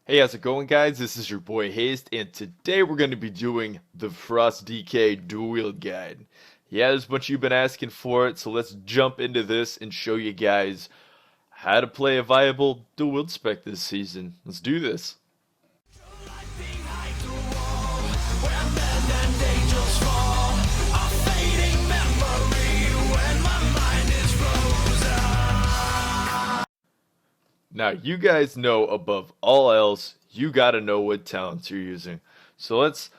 Hey, how's it going, guys? This is your boy Hazzed, and today we're going to be doing the Frost DK Dual Wield Guide. Yeah, there's a bunch of you been asking for it, so let's jump into this and show you guys how to play a viable dual wield spec this season. Let's do this. Now, you guys know above all else, you gotta know what talents you're using. So let's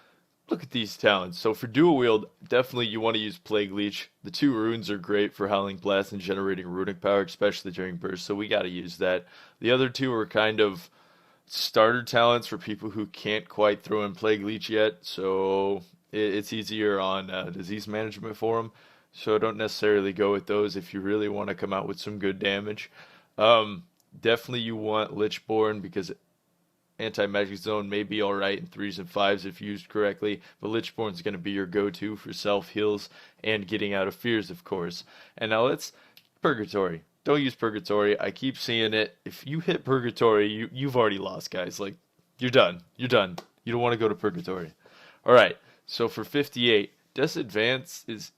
look at these talents. So for dual wield, definitely you want to use Plague Leech. The two runes are great for Howling Blast and generating runic power, especially during burst, so we gotta use that. The other two are kind of starter talents for people who can't quite throw in Plague Leech yet, so it's easier on disease management for them. So don't necessarily go with those if you really want to come out with some good damage. Definitely you want Lichborn because anti-magic zone may be alright in 3s and 5s if used correctly, but Lichborn is going to be your go-to for self-heals and getting out of fears, of course. And now let's Purgatory. Don't use Purgatory. I keep seeing it. If you hit Purgatory, you've already lost, guys. Like, you're done. You're done. You don't want to go to Purgatory. Alright, so for 58, Death's Advance is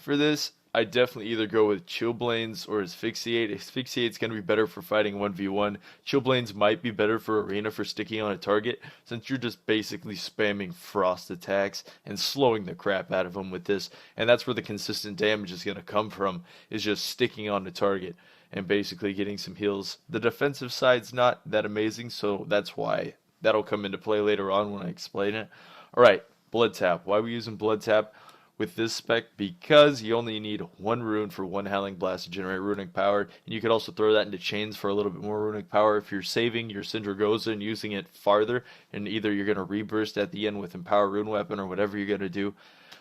for this. I definitely either go with Chillblains or Asphyxiate. Asphyxiate's going to be better for fighting 1v1. Chillblains might be better for Arena for sticking on a target, since you're just basically spamming frost attacks and slowing the crap out of them with this. And that's where the consistent damage is going to come from, is just sticking on the target and basically getting some heals. The defensive side's not that amazing, so that's why that'll come into play later on when I explain it. Alright, Blood Tap. Why are we using Blood Tap with this spec? Because you only need one rune for one Howling Blast to generate runic power, and you could also throw that into chains for a little bit more runic power if you're saving your Sindragosa and using it farther, and either you're going to reburst at the end with Empower Rune Weapon or whatever you're going to do.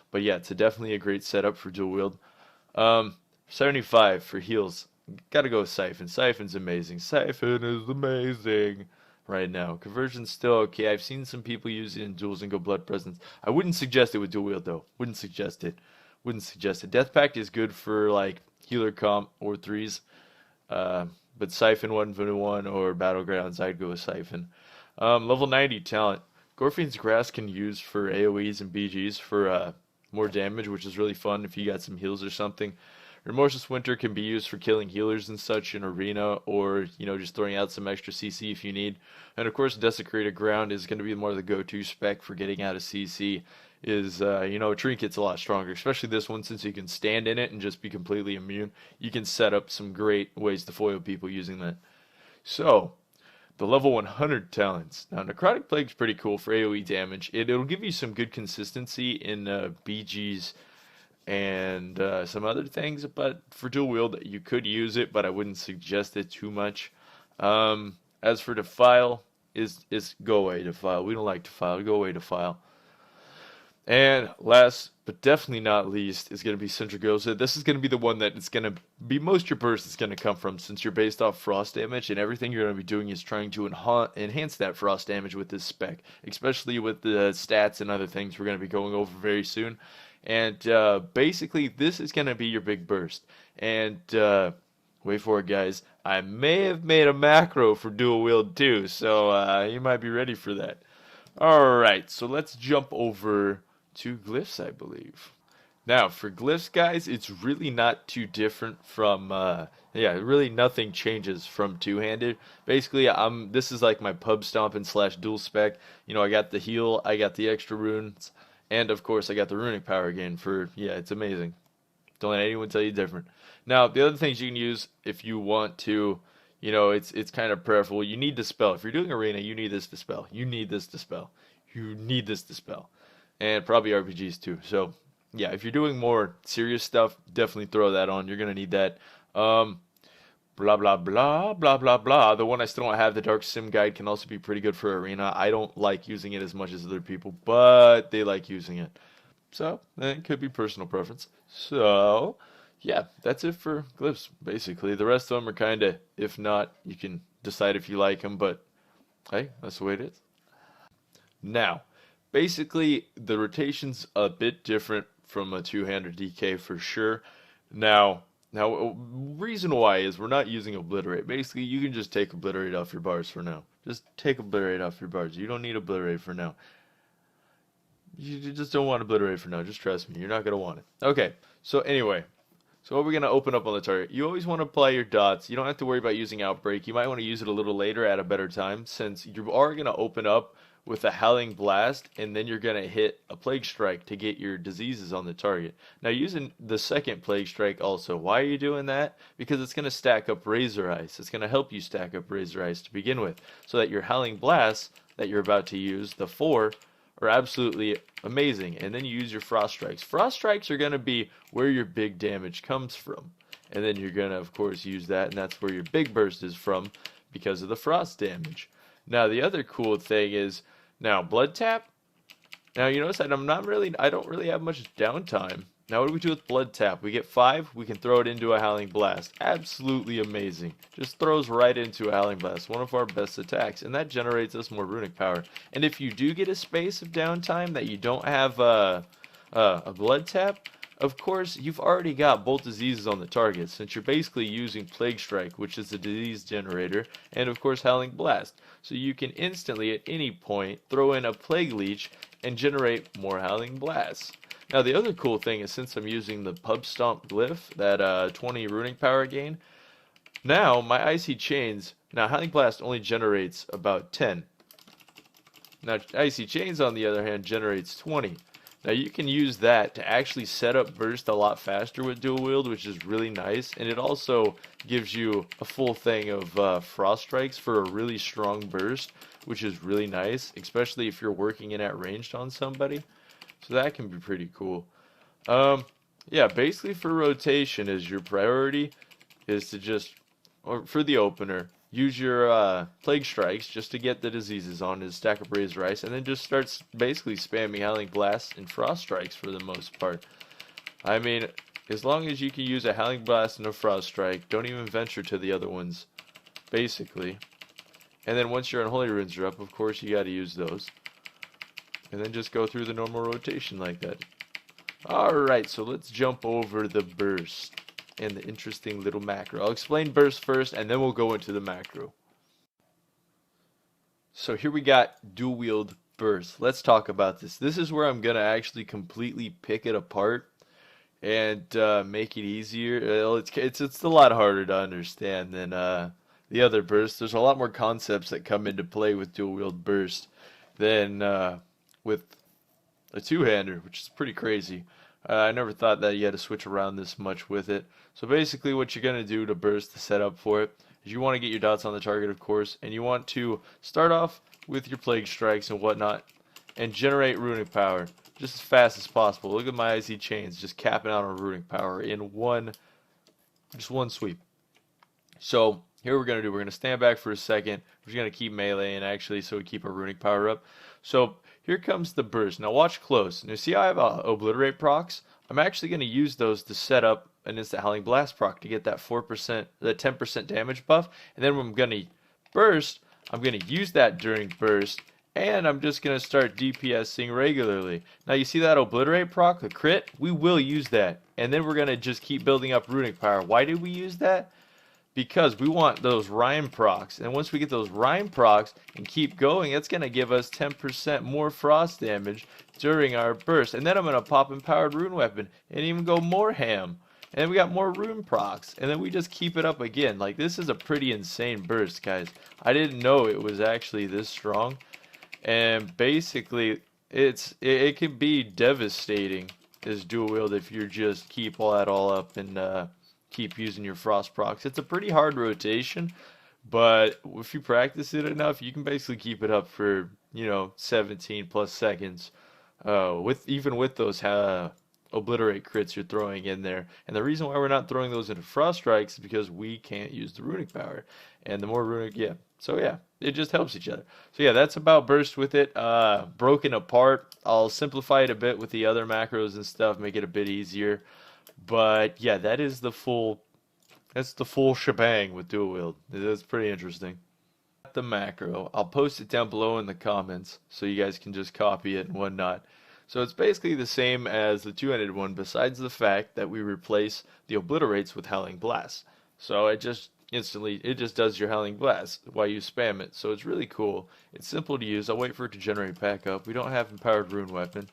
But yeah, it's definitely a great setup for dual wield. 75 for heals. Gotta go with Siphon. Siphon's amazing. Siphon is amazing right now. Conversion's still okay. I've seen some people use it in duels and go Blood Presence. I wouldn't suggest it with dual wield though. Wouldn't suggest it. Wouldn't suggest it. Death Pact is good for like healer comp or 3s. But Siphon 1v1 or Battlegrounds, I'd go with Siphon. Level 90 talent. Gorfian's Grass can use for AoEs and BGs for more damage, which is really fun if you got some heals or something. Remorseless Winter can be used for killing healers and such in Arena, or, just throwing out some extra CC if you need. And of course, Desecrated Ground is going to be more the go-to spec for getting out of CC. Trinket's a lot stronger, especially this one, since you can stand in it and just be completely immune. You can set up some great ways to foil people using that. So, the level 100 talents. Now, Necrotic Plague's pretty cool for AoE damage. It'll give you some good consistency in BGs and some other things, but for dual wield you could use it, but I wouldn't suggest it too much. As for Defile, is go away Defile. We don't like Defile. Go away Defile. And last but definitely not least is going to be Sindragosa. This is going to be the one that it's going to be most your burst is going to come from, since you're based off frost damage, and everything you're going to be doing is trying to enhance that frost damage with this spec, especially with the stats and other things we're going to be going over very soon. And basically, this is going to be your big burst. And wait for it, guys. I may have made a macro for dual wield too, so you might be ready for that. Alright, so let's jump over to Glyphs, I believe. Now, for Glyphs, guys, it's really not too different from, really nothing changes from two-handed. Basically, this is like my pub stomping / dual spec. I got the heal, I got the extra runes, and of course, I got the runic power again it's amazing. Don't let anyone tell you different. Now, the other things you can use if you want to, it's kind of preferable. You need Dispel. If you're doing Arena, you need this Dispel. You need this Dispel. You need this Dispel. And probably RPGs too. So, yeah, if you're doing more serious stuff, definitely throw that on. You're going to need that. Blah, blah, blah, blah, blah, blah. The one I still don't have, the Dark Sim Guide, can also be pretty good for Arena. I don't like using it as much as other people, but they like using it. So, it could be personal preference. So, yeah, that's it for Glyphs, basically. The rest of them are kind of, if not, you can decide if you like them, but hey, that's the way it is. Now, basically, the rotation's a bit different from a two-handed DK for sure. Now, reason why is we're not using Obliterate. Basically, you can just take Obliterate off your bars for now. Just take Obliterate off your bards. You don't need Obliterate for now. You just don't want Obliterate for now. Just trust me. You're not going to want it. Okay, so anyway. So what we're going to open up on the target. You always want to apply your dots. You don't have to worry about using Outbreak. You might want to use it a little later at a better time, since you are going to open up with a Howling Blast, and then you're going to hit a Plague Strike to get your diseases on the target. Now, using the second Plague Strike also. Why are you doing that? Because it's going to stack up Razor Ice. It's going to help you stack up Razor Ice to begin with, so that your Howling Blasts that you're about to use, the 4, are absolutely amazing. And then you use your Frost Strikes. Frost Strikes are going to be where your big damage comes from. And then you're going to, of course, use that, and that's where your big burst is from because of the frost damage. Now, the other cool thing is, now, Blood Tap. Now, you notice that I don't really have much downtime. Now, what do we do with Blood Tap? We get 5, we can throw it into a Howling Blast. Absolutely amazing. Just throws right into a Howling Blast, one of our best attacks, and that generates us more runic power. And if you do get a space of downtime that you don't have a Blood Tap, of course, you've already got both diseases on the target, since you're basically using Plague Strike, which is the disease generator, and of course Howling Blast. So you can instantly, at any point, throw in a Plague Leech and generate more Howling Blasts. Now, the other cool thing is, since I'm using the Pub Stomp Glyph, that 20 runic power gain, now my Icy Chains, now Howling Blast only generates about 10. Now, Icy Chains, on the other hand, generates 20. Now, you can use that to actually set up burst a lot faster with dual wield, which is really nice. And it also gives you a full thing of Frost Strikes for a really strong burst, which is really nice, especially if you're working in at ranged on somebody. So that can be pretty cool. Yeah, basically for rotation is your priority is to just, or for the opener, use your Plague Strikes just to get the diseases on his stack of Razor Ice, and then just starts basically spamming Howling Blasts and Frost Strikes for the most part. I mean, as long as you can use a Howling Blast and a Frost Strike, don't even venture to the other ones, basically. And then once your Unholy Runes are up, of course, you got to use those. And then just go through the normal rotation like that. Alright, so let's jump over the burst and the interesting little macro. I'll explain burst first, and then we'll go into the macro. So here we got dual wield burst. Let's talk about this. This is where I'm going to actually completely pick it apart and make it easier. It's a lot harder to understand than the other bursts. There's a lot more concepts that come into play with dual wield burst than with a two-hander, which is pretty crazy. I never thought that you had to switch around this much with it. So basically what you're going to do to burst the setup for it is you want to get your dots on the target, of course, and you want to start off with your Plague Strikes and whatnot and generate runic power just as fast as possible. Look at my Icy Chains just capping out on runic power in just one sweep. So here we're going to do, we're going to stand back for a second. We're just going to keep meleeing actually so we keep our runic power up. So here comes the burst. Now watch close. Now see how I have Obliterate procs? I'm actually going to use those to set up an instant Howling Blast proc to get that 4%, the 10% damage buff. And then when I'm going to burst, I'm going to use that during burst. And I'm just going to start DPSing regularly. Now you see that Obliterate proc, the crit? We will use that. And then we're going to just keep building up runic power. Why did we use that? Because we want those Rhyme procs, and once we get those Rhyme procs and keep going, it's going to give us 10% more frost damage during our burst. And then I'm going to pop Empowered Rune Weapon and even go more ham. And then we got more Rune procs, and then we just keep it up again. Like, this is a pretty insane burst, guys. I didn't know it was actually this strong. And basically, it can be devastating as dual wield if you just keep all that all up and keep using your frost procs. It's a pretty hard rotation, but if you practice it enough, you can basically keep it up for 17 plus seconds even with those Obliterate crits you're throwing in there. And the reason why we're not throwing those into Frost Strikes is because we can't use the runic power, and the more runic, it just helps each other. So yeah, that's about burst with it. Broken apart, I'll simplify it a bit with the other macros and stuff, make it a bit easier. But yeah, that's the full shebang with dual wield. It's pretty interesting. The macro, I'll post it down below in the comments so you guys can just copy it and whatnot. So it's basically the same as the two-handed one, besides the fact that we replace the Obliterates with Howling Blasts. So it just, instantly, it just does your Howling Blast while you spam it. So it's really cool. It's simple to use. I'll wait for it to generate back up. We don't have Empowered Rune Weapon.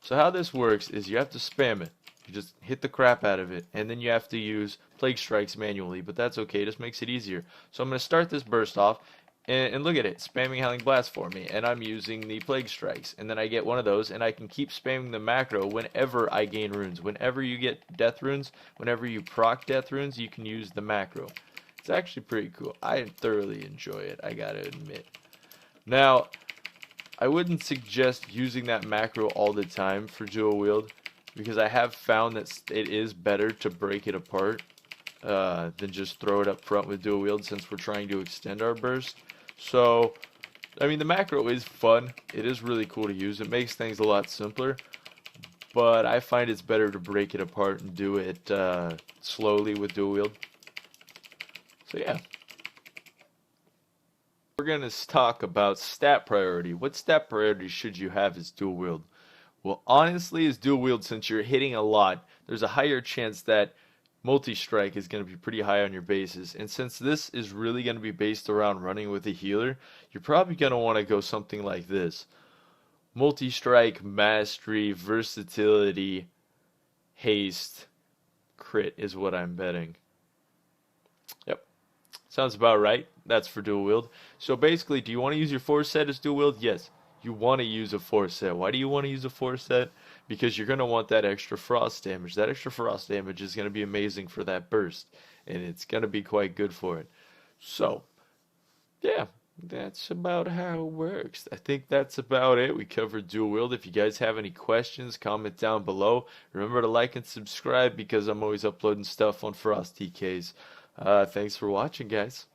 So how this works is you have to spam it. You just hit the crap out of it, and then you have to use Plague Strikes manually, but that's okay. It just makes it easier. So I'm going to start this burst off, and look at it, spamming Howling Blast for me, and I'm using the Plague Strikes, and then I get one of those, and I can keep spamming the macro whenever I gain runes. Whenever you get death runes, whenever you proc death runes, you can use the macro. It's actually pretty cool. I thoroughly enjoy it, I gotta admit. Now, I wouldn't suggest using that macro all the time for dual wield, because I have found that it is better to break it apart than just throw it up front with dual wield, since we're trying to extend our burst. So, I mean, the macro is fun. It is really cool to use. It makes things a lot simpler, but I find it's better to break it apart and do it slowly with dual wield. So yeah. We're going to talk about stat priority. What stat priority should you have as dual wield? Well, honestly, as dual wield, since you're hitting a lot, there's a higher chance that multi-strike is going to be pretty high on your bases. And since this is really going to be based around running with a healer, you're probably going to want to go something like this. Multi-strike, mastery, versatility, haste, crit is what I'm betting. Yep. Sounds about right. That's for dual wield. So basically, do you want to use your force set as dual wield? Yes. You want to use a force set. Why do you want to use a force set? Because you're going to want that extra frost damage. That extra frost damage is going to be amazing for that burst, and it's going to be quite good for it. So, yeah, that's about how it works. I think that's about it. We covered dual wield. If you guys have any questions, comment down below. Remember to like and subscribe, because I'm always uploading stuff on Frost TKs. Thanks for watching, guys.